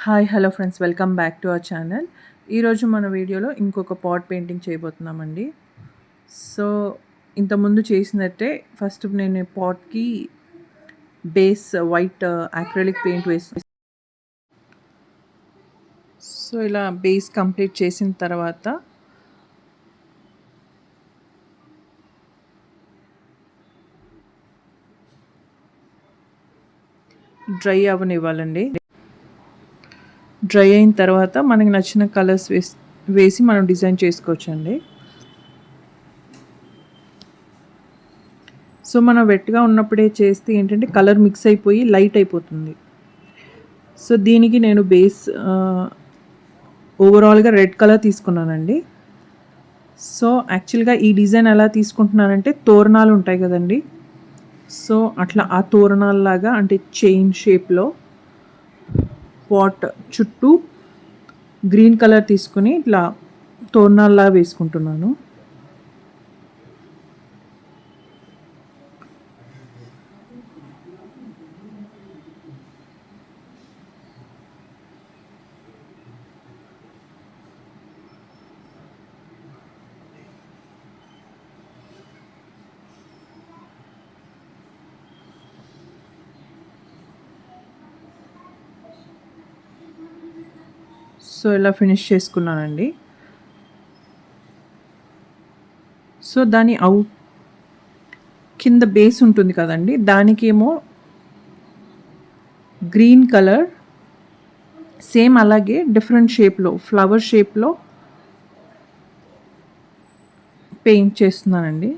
Hi hello friends, welcome back to our channel. ఈరోజు మన వీడియోలో ఇంకొక పాట్ పెయింటింగ్ చేయబోతున్నామండి. సో ఇంతకుముందు చేసినట్టే ఫస్ట్ నేను పాట్కి బేస్ వైట్ అక్రిలిక్ పెయింట్ వేసి, సో ఇలా బేస్ కంప్లీట్ చేసిన తర్వాత డ్రై అవ్వనివ్వాలండి. డ్రై అయిన తర్వాత మనకి నచ్చిన కలర్స్ వేసి మనం డిజైన్ చేసుకోవచ్చండి. సో మనం వెట్గా ఉన్నప్పుడే చేస్తే ఏంటంటే కలర్ మిక్స్ అయిపోయి లైట్ అయిపోతుంది. సో దీనికి నేను బేస్ ఓవరాల్గా రెడ్ కలర్ తీసుకున్నానండి. సో యాక్చువల్గా ఈ డిజైన్ ఎలా తీసుకుంటున్నానంటే తోరణాలు ఉంటాయి కదండి, సో అట్లా ఆ తోరణాలలాగా అంటే చైన్ షేప్లో పాట్ చుట్టూ గ్రీన్ కలర్ తీసుకుని ఇట్లా తోరణాల్లా వేసుకుంటున్నాను. సో ఇలా ఫినిష్ చేసుకున్నానండి. సో దాని కింద బేస్ ఉంటుంది కదండి, దానికేమో గ్రీన్ కలర్ సేమ్ అలాగే డిఫరెంట్ షేప్లో ఫ్లవర్ షేప్లో పెయింట్ చేస్తున్నానండి.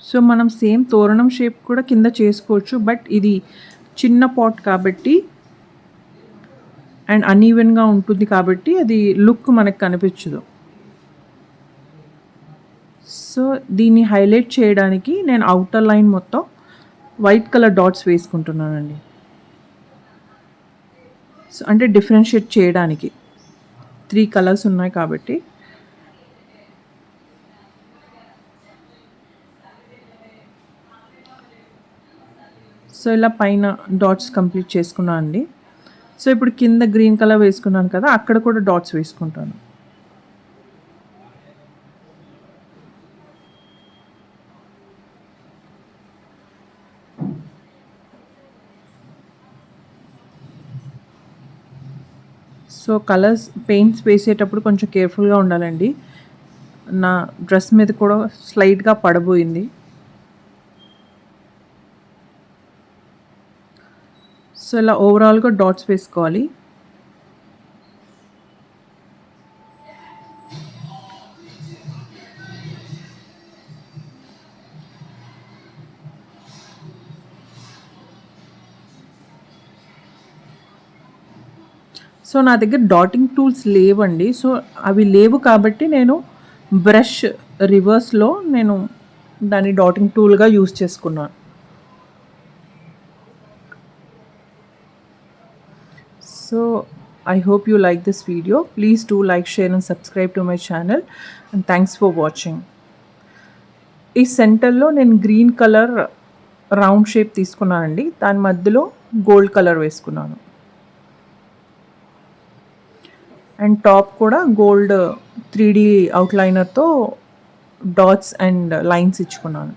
సో మనం సేమ్ తోరణం షేప్ కూడా కింద చేసుకోవచ్చు, బట్ ఇది చిన్న పాట్ కాబట్టి అండ్ అన్ఈవెన్గా ఉంటుంది కాబట్టి అది లుక్ మనకు కనిపించదు. సో దీన్ని హైలైట్ చేయడానికి నేను అవుటర్ లైన్ మొత్తం వైట్ కలర్ డాట్స్ వేసుకుంటున్నానండి. సో అంటే డిఫరెన్షియేట్ చేయడానికి 3 కలర్స్ ఉన్నాయి కాబట్టి. సో ఇలా పైన డాట్స్ కంప్లీట్ చేసుకున్నాను అండి. సో ఇప్పుడు కింద గ్రీన్ కలర్ వేసుకున్నాను కదా, అక్కడ కూడా డాట్స్ వేసుకుంటాను. సో కలర్స్ పెయింట్స్ వేసేటప్పుడు కొంచెం కేర్ఫుల్గా ఉండాలండి. నా డ్రెస్ మీద కూడా స్లైట్గా పడబోయింది. సో ఇలా ఓవరాల్గా డాట్స్ వేసుకోవాలి. సో నా దగ్గర డాటింగ్ టూల్స్ లేవండి. సో అవి లేవు కాబట్టి నేను బ్రష్ రివర్స్లో నేను దాన్ని డాటింగ్ టూల్గా యూస్ చేసుకున్నాను. So I hope you like this video. Please do like, share and subscribe to my channel, and thanks for watching. ఈ సెంటర్లో నేను గ్రీన్ కలర్ రౌండ్ షేప్ తీసుకున్నానండి, దాని మధ్యలో గోల్డ్ కలర్ వేసుకున్నాను అండ్ టాప్ కూడా గోల్డ్ 3D అవుట్లైనర్తో డాట్స్ అండ్ లైన్స్ ఇచ్చుకున్నాను.